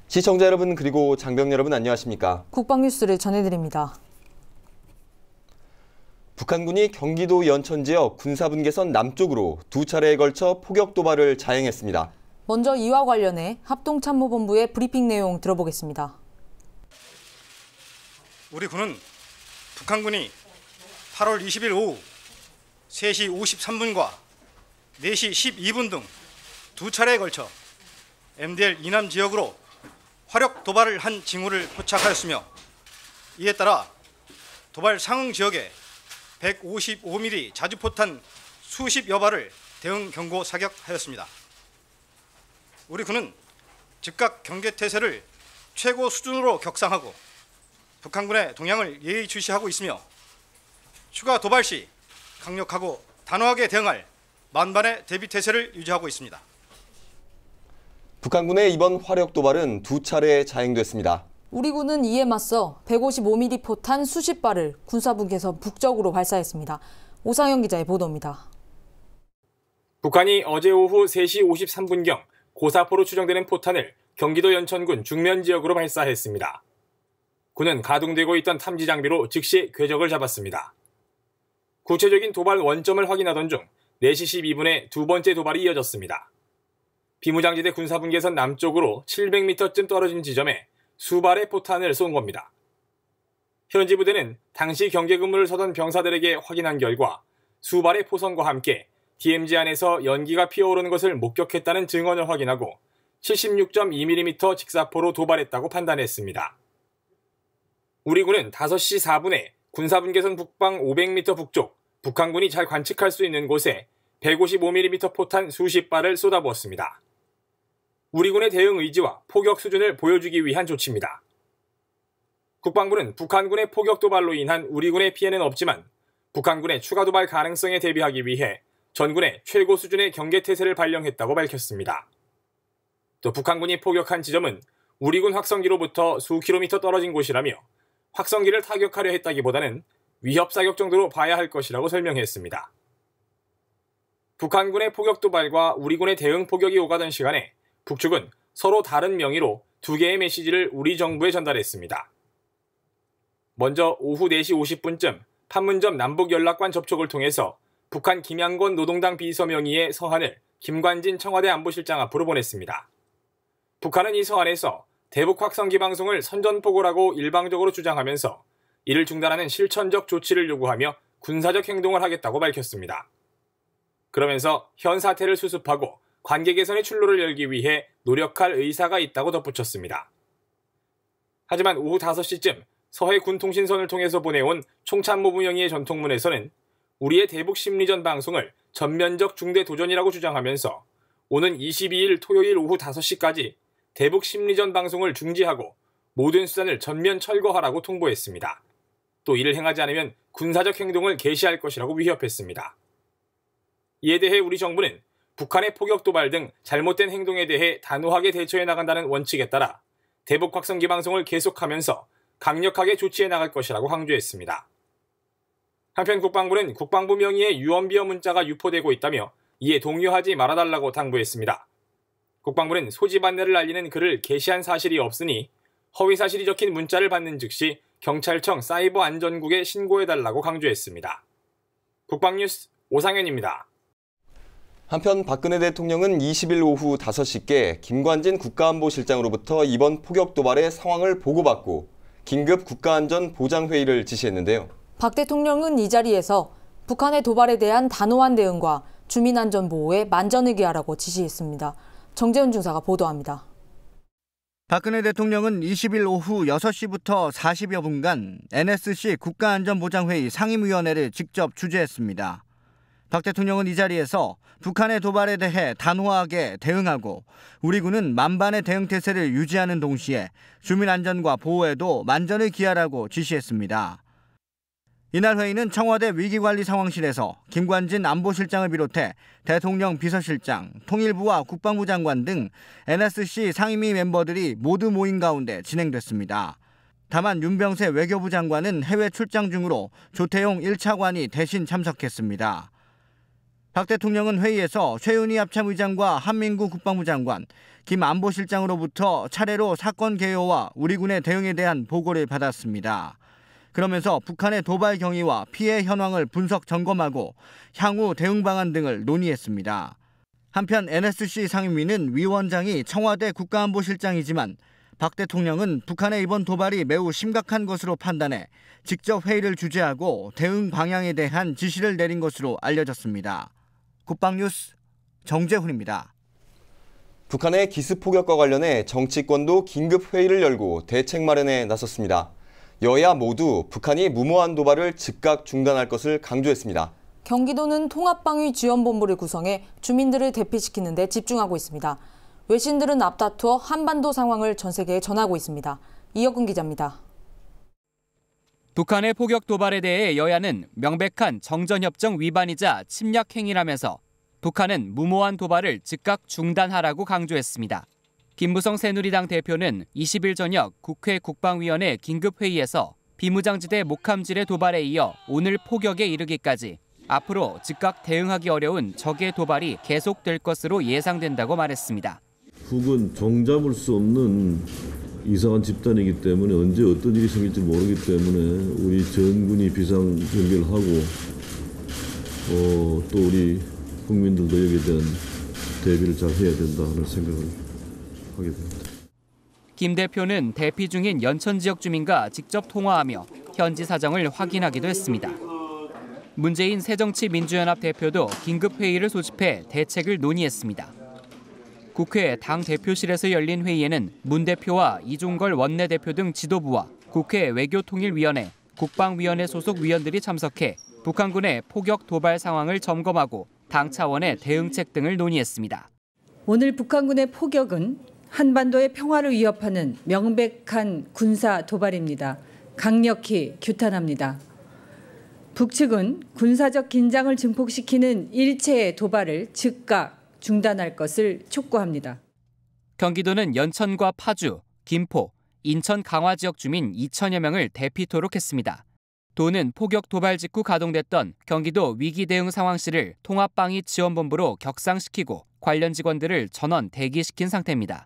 시청자 여러분 그리고 장병 여러분 안녕하십니까? 국방뉴스를 전해드립니다. 북한군이 경기도 연천 지역 군사분계선 남쪽으로 두 차례에 걸쳐 포격 도발을 자행했습니다. 먼저 이와 관련해 합동참모본부의 브리핑 내용 들어보겠습니다. 우리 군은 북한군이 8월 20일 오후 3시 53분과 4시 12분 등 두 차례에 걸쳐 MDL 이남 지역으로 화력 도발을 한 징후를 포착하였으며 이에 따라 도발 상응 지역에 155mm 자주포탄 수십여 발을 대응 경고 사격하였습니다. 우리 군은 즉각 경계태세를 최고 수준으로 격상하고 북한군의 동향을 예의주시하고 있으며 추가 도발 시 강력하고 단호하게 대응할 만반의 대비태세를 유지하고 있습니다. 북한군의 이번 화력 도발은 두 차례 자행됐습니다. 우리 군은 이에 맞서 155mm 포탄 수십 발을 군사분계선 북쪽으로 발사했습니다. 오상영 기자의 보도입니다. 북한이 어제 오후 3시 53분경 고사포로 추정되는 포탄을 경기도 연천군 중면 지역으로 발사했습니다. 군은 가동되고 있던 탐지 장비로 즉시 궤적을 잡았습니다. 구체적인 도발 원점을 확인하던 중 4시 12분에 두 번째 도발이 이어졌습니다. 비무장지대 군사분계선 남쪽으로 700m쯤 떨어진 지점에 수발의 포탄을 쏜 겁니다. 현지 부대는 당시 경계 근무를 서던 병사들에게 확인한 결과 수발의 포선과 함께 DMZ 안에서 연기가 피어오르는 것을 목격했다는 증언을 확인하고 76.2mm 직사포로 도발했다고 판단했습니다. 우리 군은 5시 4분에 군사분계선 북방 500m 북쪽 북한군이 잘 관측할 수 있는 곳에 155mm 포탄 수십 발을 쏟아부었습니다. 우리 군의 대응 의지와 포격 수준을 보여주기 위한 조치입니다. 국방부는 북한군의 포격 도발로 인한 우리 군의 피해는 없지만 북한군의 추가 도발 가능성에 대비하기 위해 전군의 최고 수준의 경계태세를 발령했다고 밝혔습니다. 또 북한군이 포격한 지점은 우리 군 확성기로부터 수 킬로미터 떨어진 곳이라며 확성기를 타격하려 했다기보다는 위협 사격 정도로 봐야 할 것이라고 설명했습니다. 북한군의 포격 도발과 우리 군의 대응 포격이 오가던 시간에 북측은 서로 다른 명의로 두 개의 메시지를 우리 정부에 전달했습니다. 먼저 오후 4시 50분쯤 판문점 남북연락관 접촉을 통해서 북한 김양건 노동당 비서 명의의 서한을 김관진 청와대 안보실장 앞으로 보냈습니다. 북한은 이 서한에서 대북 확성기 방송을 선전포고라고 일방적으로 주장하면서 이를 중단하는 실천적 조치를 요구하며 군사적 행동을 하겠다고 밝혔습니다. 그러면서 현 사태를 수습하고 관계 개선의 출로를 열기 위해 노력할 의사가 있다고 덧붙였습니다. 하지만 오후 5시쯤 서해 군통신선을 통해서 보내온 총참모부 명의의 전통문에서는 우리의 대북 심리전 방송을 전면적 중대 도전이라고 주장하면서 오는 22일 토요일 오후 5시까지 대북 심리전 방송을 중지하고 모든 수단을 전면 철거하라고 통보했습니다. 또 이를 행하지 않으면 군사적 행동을 개시할 것이라고 위협했습니다. 이에 대해 우리 정부는 북한의 포격 도발 등 잘못된 행동에 대해 단호하게 대처해 나간다는 원칙에 따라 대북 확성기 방송을 계속하면서 강력하게 조치해 나갈 것이라고 강조했습니다. 한편 국방부는 국방부 명의의 유언비어 문자가 유포되고 있다며 이에 동요하지 말아달라고 당부했습니다. 국방부는 소집 안내를 알리는 글을 게시한 사실이 없으니 허위 사실이 적힌 문자를 받는 즉시 경찰청 사이버 안전국에 신고해달라고 강조했습니다. 국방뉴스 오상현입니다. 한편 박근혜 대통령은 20일 오후 5시께 김관진 국가안보실장으로부터 이번 포격 도발의 상황을 보고받고 긴급 국가안전보장회의를 지시했는데요. 박 대통령은 이 자리에서 북한의 도발에 대한 단호한 대응과 주민안전보호에 만전을 기하라고 지시했습니다. 정재훈 중사가 보도합니다. 박근혜 대통령은 20일 오후 6시부터 40여 분간 NSC 국가안전보장회의 상임위원회를 직접 주재했습니다. 박 대통령은 이 자리에서 북한의 도발에 대해 단호하게 대응하고 우리 군은 만반의 대응태세를 유지하는 동시에 주민 안전과 보호에도 만전을 기하라고 지시했습니다. 이날 회의는 청와대 위기관리상황실에서 김관진 안보실장을 비롯해 대통령 비서실장, 통일부와 국방부 장관 등 NSC 상임위 멤버들이 모두 모인 가운데 진행됐습니다. 다만 윤병세 외교부 장관은 해외 출장 중으로 조태용 1차관이 대신 참석했습니다. 박 대통령은 회의에서 최은희 합참의장과 한민구 국방부 장관, 김 안보실장으로부터 차례로 사건 개요와 우리 군의 대응에 대한 보고를 받았습니다. 그러면서 북한의 도발 경위와 피해 현황을 분석 점검하고 향후 대응 방안 등을 논의했습니다. 한편 NSC 상임위는 위원장이 청와대 국가안보실장이지만 박 대통령은 북한의 이번 도발이 매우 심각한 것으로 판단해 직접 회의를 주재하고 대응 방향에 대한 지시를 내린 것으로 알려졌습니다. 국방뉴스 정재훈입니다. 북한의 기습폭격과 관련해 정치권도 긴급 회의를 열고 대책 마련에 나섰습니다. 여야 모두 북한이 무모한 도발을 즉각 중단할 것을 강조했습니다. 경기도는 통합방위지원본부를 구성해 주민들을 대피시키는 데 집중하고 있습니다. 외신들은 앞다투어 한반도 상황을 전 세계에 전하고 있습니다. 이혁근 기자입니다. 북한의 포격 도발에 대해 여야는 명백한 정전협정 위반이자 침략 행위라면서 북한은 무모한 도발을 즉각 중단하라고 강조했습니다. 김무성 새누리당 대표는 20일 저녁 국회 국방위원회 긴급회의에서 비무장지대 목함질의 도발에 이어 오늘 포격에 이르기까지 앞으로 즉각 대응하기 어려운 적의 도발이 계속될 것으로 예상된다고 말했습니다. 북은 종잡을 수 없는 이상한 집단이기 때문에 언제 어떤 일이 생길지 모르기 때문에 우리 전군이 비상경계를 하고 또 우리 국민들도 여기에 대한 대비를 잘 해야 된다는 생각을 하게 됩니다. 김 대표는 대피 중인 연천 지역 주민과 직접 통화하며 현지 사정을 확인하기도 했습니다. 문재인 새정치민주연합 대표도 긴급회의를 소집해 대책을 논의했습니다. 국회 당대표실에서 열린 회의에는 문 대표와 이종걸 원내대표 등 지도부와 국회 외교통일위원회, 국방위원회 소속 위원들이 참석해 북한군의 포격 도발 상황을 점검하고 당 차원의 대응책 등을 논의했습니다. 오늘 북한군의 포격은 한반도의 평화를 위협하는 명백한 군사 도발입니다. 강력히 규탄합니다. 북측은 군사적 긴장을 증폭시키는 일체의 도발을 즉각 중단할 것을 촉구합니다. 경기도는 연천과 파주, 김포, 인천 강화 지역 주민 2천여 명을 대피토록 했습니다. 도는 포격 도발 직후 가동됐던 경기도 위기대응상황실을 통합방위지원본부로 격상시키고 관련 직원들을 전원 대기시킨 상태입니다.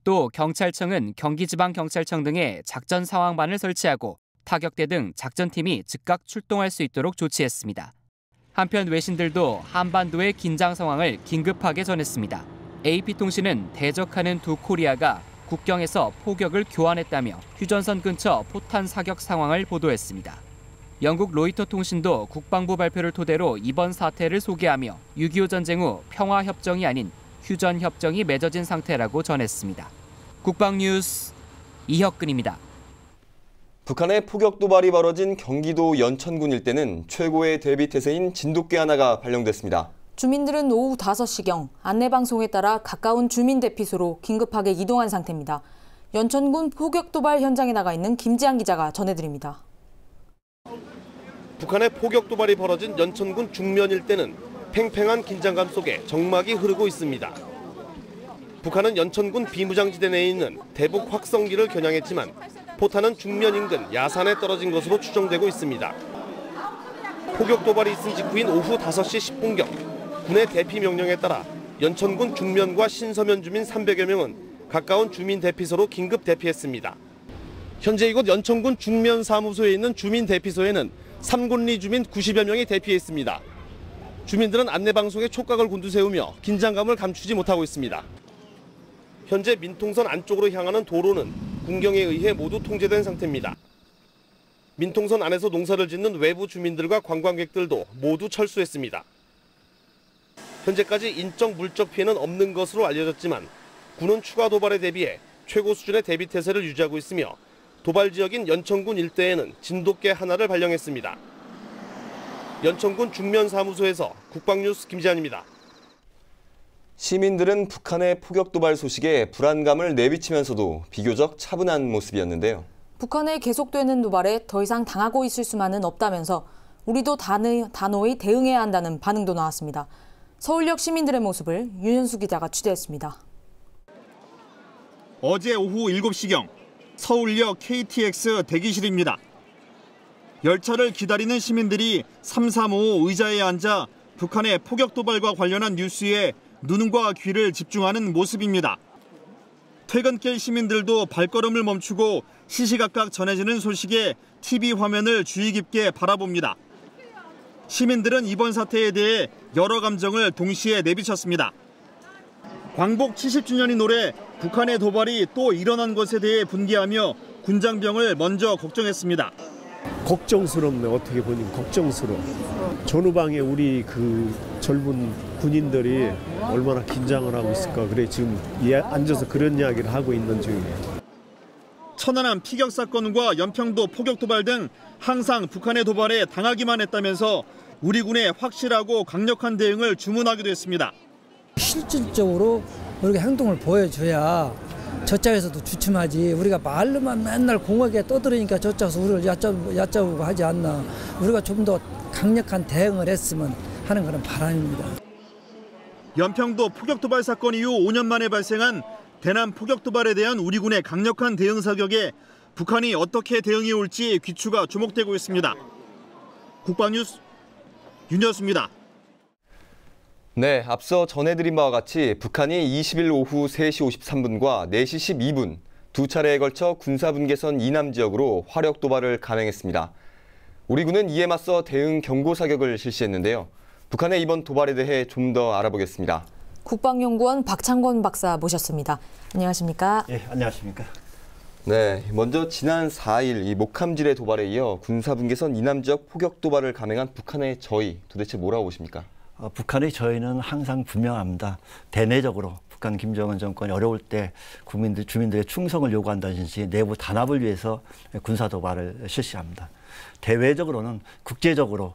또 경찰청은 경기지방경찰청 등의 작전 상황반을 설치하고 타격대 등 작전팀이 즉각 출동할 수 있도록 조치했습니다. 한편 외신들도 한반도의 긴장 상황을 긴급하게 전했습니다. AP통신은 대적하는 두 코리아가 국경에서 포격을 교환했다며 휴전선 근처 포탄 사격 상황을 보도했습니다. 영국 로이터 통신도 국방부 발표를 토대로 이번 사태를 소개하며 6.25 전쟁 후 평화협정이 아닌 휴전협정이 맺어진 상태라고 전했습니다. 국방뉴스 이혁근입니다. 북한의 포격 도발이 벌어진 경기도 연천군 일대는 최고의 대비 태세인 진돗개 하나가 발령됐습니다. 주민들은 오후 5시경 안내방송에 따라 가까운 주민 대피소로 긴급하게 이동한 상태입니다. 연천군 포격 도발 현장에 나가 있는 김지한 기자가 전해드립니다. 북한의 포격 도발이 벌어진 연천군 중면 일대는 팽팽한 긴장감 속에 정막이 흐르고 있습니다. 북한은 연천군 비무장지대 내에 있는 대북 확성기를 겨냥했지만 포탄은 중면 인근 야산에 떨어진 것으로 추정되고 있습니다. 포격 도발이 있은 직후인 오후 5시 10분경 군의 대피 명령에 따라 연천군 중면과 신서면 주민 300여 명은 가까운 주민 대피소로 긴급 대피했습니다. 현재 이곳 연천군 중면 사무소에 있는 주민 대피소에는 삼군리 주민 90여 명이 대피했습니다. 주민들은 안내방송에 촉각을 곤두세우며 긴장감을 감추지 못하고 있습니다. 현재 민통선 안쪽으로 향하는 도로는 군경에 의해 모두 통제된 상태입니다. 민통선 안에서 농사를 짓는 외부 주민들과 관광객들도 모두 철수했습니다. 현재까지 인적 물적 피해는 없는 것으로 알려졌지만 군은 추가 도발에 대비해 최고 수준의 대비 태세를 유지하고 있으며 도발 지역인 연천군 일대에는 진돗개 하나를 발령했습니다. 연천군 중면 사무소에서 국방뉴스 김지한입니다. 시민들은 북한의 포격 도발 소식에 불안감을 내비치면서도 비교적 차분한 모습이었는데요. 북한의 계속되는 도발에 더 이상 당하고 있을 수만은 없다면서 우리도 단호히 대응해야 한다는 반응도 나왔습니다. 서울역 시민들의 모습을 윤현수 기자가 취재했습니다. 어제 오후 7시경 서울역 KTX 대기실입니다. 열차를 기다리는 시민들이 335 의자에 앉아 북한의 포격 도발과 관련한 뉴스에 눈과 귀를 집중하는 모습입니다. 퇴근길 시민들도 발걸음을 멈추고 시시각각 전해지는 소식에 TV 화면을 주의 깊게 바라봅니다. 시민들은 이번 사태에 대해 여러 감정을 동시에 내비쳤습니다. 광복 70주년인 올해 북한의 도발이 또 일어난 것에 대해 분개하며 군장병을 먼저 걱정했습니다. 걱정스럽네. 어떻게 보니 걱정스러워. 전후방에 우리 그 젊은 군인들이 얼마나 긴장을 하고 있을까. 그래 지금 앉아서 그런 이야기를 하고 있는 중이에요. 천안함 피격 사건과 연평도 포격 도발 등 항상 북한의 도발에 당하기만 했다면서 우리 군의 확실하고 강력한 대응을 주문하기도 했습니다. 실질적으로 우리가 행동을 보여줘야 저쪽에서도 주춤하지. 우리가 말로만 맨날 공허하게 떠들으니까 저쪽에서 우리를 얕잡고 하지 않나. 우리가 좀 더 강력한 대응을 했으면 하는 그런 바람입니다. 연평도 포격 도발 사건 이후 5년 만에 발생한 대남 포격 도발에 대한 우리 군의 강력한 대응 사격에 북한이 어떻게 대응해 올지 귀추가 주목되고 있습니다. 국방뉴스 윤여수입니다. 네, 앞서 전해드린 바와 같이 북한이 20일 오후 3시 53분과 4시 12분 두 차례에 걸쳐 군사분계선 이남 지역으로 화력 도발을 감행했습니다. 우리 군은 이에 맞서 대응 경고 사격을 실시했는데요. 북한의 이번 도발에 대해 좀 더 알아보겠습니다. 국방연구원 박창권 박사 모셨습니다. 안녕하십니까? 네, 안녕하십니까? 네, 먼저 지난 4일 이 목함질의 도발에 이어 군사분계선 이남 지역 포격 도발을 감행한 북한의 저의, 도대체 뭐라고 보십니까? 북한의 저희는 항상 분명합니다. 대내적으로 북한 김정은 정권이 어려울 때 주민들의 충성을 요구한다든지 내부 단합을 위해서 군사 도발을 실시합니다. 대외적으로는 국제적으로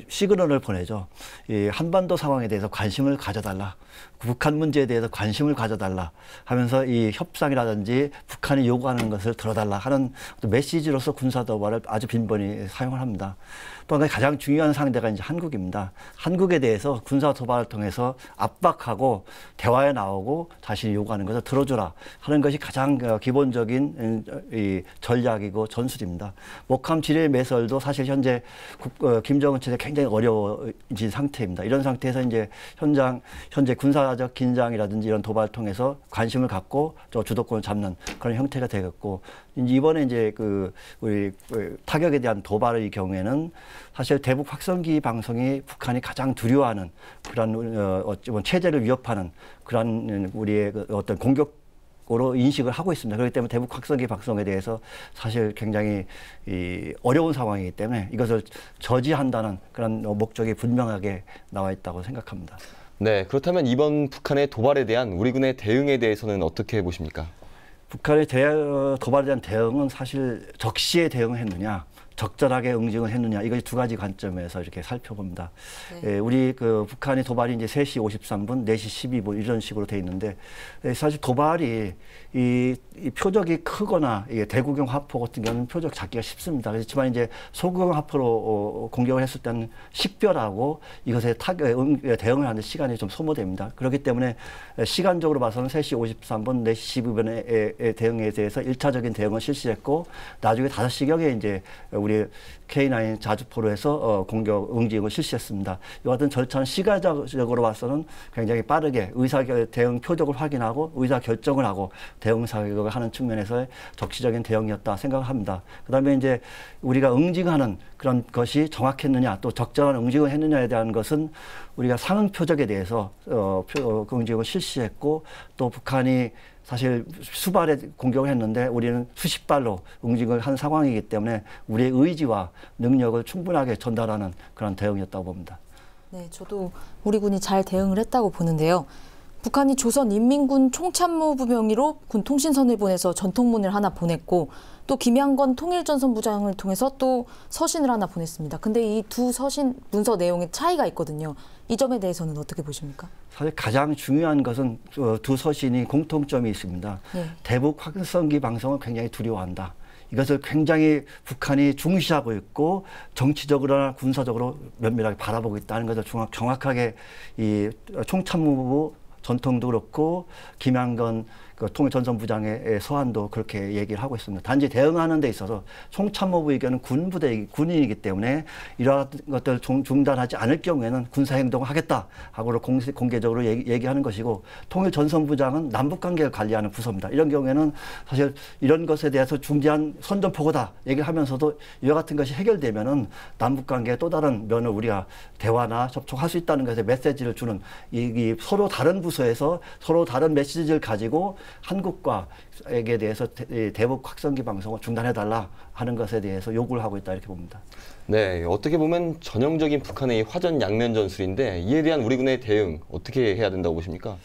시그널을 보내죠. 이 한반도 상황에 대해서 관심을 가져달라. 북한 문제에 대해서 관심을 가져달라 하면서 이 협상이라든지 북한이 요구하는 것을 들어달라 하는 메시지로서 군사 도발을 아주 빈번히 사용을 합니다. 또 가장 중요한 상대가 이제 한국입니다. 한국에 대해서 군사 도발을 통해서 압박하고 대화에 나오고 자신이 요구하는 것을 들어주라 하는 것이 가장 기본적인 이 전략이고 전술입니다. 목함 지뢰 매설도 사실 현재 김정은 체제 굉장히 어려워진 상태입니다. 이런 상태에서 이제 현재 군사적 긴장이라든지 이런 도발을 통해서 관심을 갖고 주도권을 잡는 그런 형태가 되겠고, 이번에 이제 우리 타격에 대한 도발의 경우에는 사실 대북 확성기 방송이 북한이 가장 두려워하는 그런 체제를 위협하는 그런 우리의 어떤 공격으로 인식을 하고 있습니다. 그렇기 때문에 대북 확성기 방송에 대해서 사실 굉장히 어려운 상황이기 때문에 이것을 저지한다는 그런 목적이 분명하게 나와 있다고 생각합니다. 네, 그렇다면 이번 북한의 도발에 대한 우리 군의 대응에 대해서는 어떻게 보십니까? 북한의 도발에 대한 대응은 사실 적시에 대응했느냐, 적절하게 응징을 했느냐, 이것이 두 가지 관점에서 이렇게 살펴봅니다. 네. 우리 북한의 도발이 이제 3시 53분, 4시 12분 이런 식으로 돼 있는데, 사실 도발이 이 표적이 크거나 대구경 화포 같은 경우는 표적 잡기가 쉽습니다. 그렇지만 이제 소구경 화포로 공격을 했을 때는 식별하고 이것에 대응을 하는 시간이 좀 소모됩니다. 그렇기 때문에 시간적으로 봐서는 3시 53분, 4시 12분의 대응에 대해서 1차적인 대응을 실시했고, 나중에 5시경에 이제 우리 K9 자주포로 해서 공격 응징을 실시했습니다. 이와 같은 절차는 시가적으로 봐서는 굉장히 빠르게 대응 표적을 확인하고 의사 결정을 하고 대응 사격을 하는 측면에서의 적시적인 대응이었다 생각합니다. 그다음에 이제 우리가 응징하는 그런 것이 정확했느냐, 또 적절한 응징을 했느냐에 대한 것은 우리가 상응 표적에 대해서 응징을 실시했고, 또 북한이 사실 수발에 공격을 했는데 우리는 수십 발로 응징을 한 상황이기 때문에 우리의 의지와 능력을 충분하게 전달하는 그런 대응이었다고 봅니다. 네, 저도 우리 군이 잘 대응을 했다고 보는데요. 북한이 조선인민군 총참모부 명의로 군 통신선을 보내서 전통문을 하나 보냈고, 또 김양건 통일전선부장을 통해서 또 서신을 하나 보냈습니다. 근데 이 두 서신 문서 내용에 차이가 있거든요. 이 점에 대해서는 어떻게 보십니까? 사실 가장 중요한 것은 두 서신이 공통점이 있습니다. 네. 대북 확성기 방송을 굉장히 두려워한다. 이것을 굉장히 북한이 중시하고 있고 정치적으로나 군사적으로 면밀하게 바라보고 있다는 것을 정확하게 이 총참모부 전통도 그렇고 김양건 그 통일전선부장의 서한도 그렇게 얘기를 하고 있습니다. 단지 대응하는 데 있어서 총참모부 의견은 군인이기 때문에 이러한 것들 중단하지 않을 경우에는 군사행동을 하겠다 하고 공개적으로 얘기하는 것이고, 통일전선부장은 남북관계를 관리하는 부서입니다. 이런 경우에는 사실 이런 것에 대해서 중대한 선전포고다 얘기를 하면서도 이와 같은 것이 해결되면은 남북관계의 또 다른 면을 우리가 대화나 접촉할 수 있다는 것에 메시지를 주는, 이 서로 다른 부서에서 서로 다른 메시지를 가지고 한국과에게 대해서 대북 확성기 방송을 중단해달라 하는 것에 대해서 요구를 하고 있다 이렇게 봅니다. 네, 어떻게 보면 전형적인 북한의 화전양면 전술인데 이에 대한 우리 군의 대응 어떻게 해야 된다고 보십니까?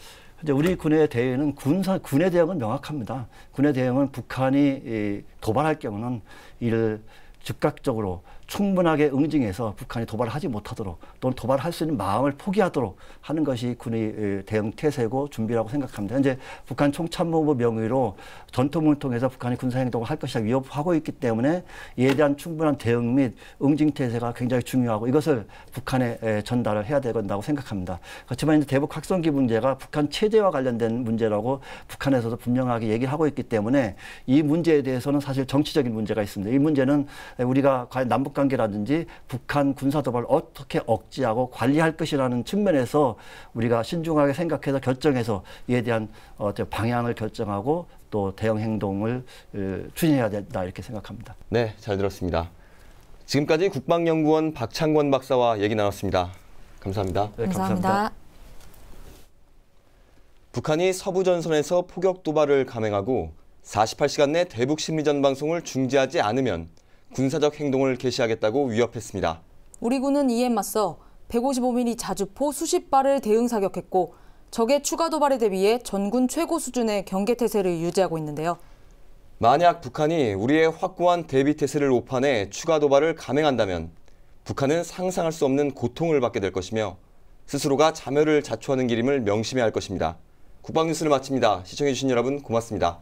이제 우리 군의 대응은 군의 대응은 명확합니다. 군의 대응은 북한이 도발할 경우는 이를 즉각적으로 충분하게 응징해서 북한이 도발을 하지 못하도록, 또는 도발할 수 있는 마음을 포기하도록 하는 것이 군의 대응 태세고 준비라고 생각합니다. 현재 북한 총참모부 명의로 전통을 통해서 북한이 군사행동을 할 것이라 위협하고 있기 때문에 이에 대한 충분한 대응 및 응징 태세가 굉장히 중요하고, 이것을 북한에 전달을 해야 된다고 생각합니다. 그렇지만 이제 대북 확성기 문제가 북한 체제와 관련된 문제라고 북한에서도 분명하게 얘기를 하고 있기 때문에 이 문제에 대해서는 사실 정치적인 문제가 있습니다. 이 문제는 우리가 과연 남북 관계라든지 북한 군사 도발을 어떻게 억제하고 관리할 것이라는 측면에서 우리가 신중하게 생각해서 결정해서 이에 대한 방향을 결정하고 또 대응 행동을 추진해야 된다 이렇게 생각합니다. 네, 잘 들었습니다. 지금까지 국방연구원 박창권 박사와 얘기 나눴습니다. 감사합니다. 네, 감사합니다. 북한이 서부전선에서 포격 도발을 감행하고 48시간 내 대북 심리전 방송을 중지하지 않으면 군사적 행동을 개시하겠다고 위협했습니다. 우리 군은 이에 맞서 155mm 자주포 수십 발을 대응 사격했고, 적의 추가 도발에 대비해 전군 최고 수준의 경계 태세를 유지하고 있는데요. 만약 북한이 우리의 확고한 대비 태세를 오판해 추가 도발을 감행한다면 북한은 상상할 수 없는 고통을 받게 될 것이며 스스로가 자멸을 자초하는 길임을 명심해야 할 것입니다. 국방뉴스를 마칩니다. 시청해주신 여러분 고맙습니다.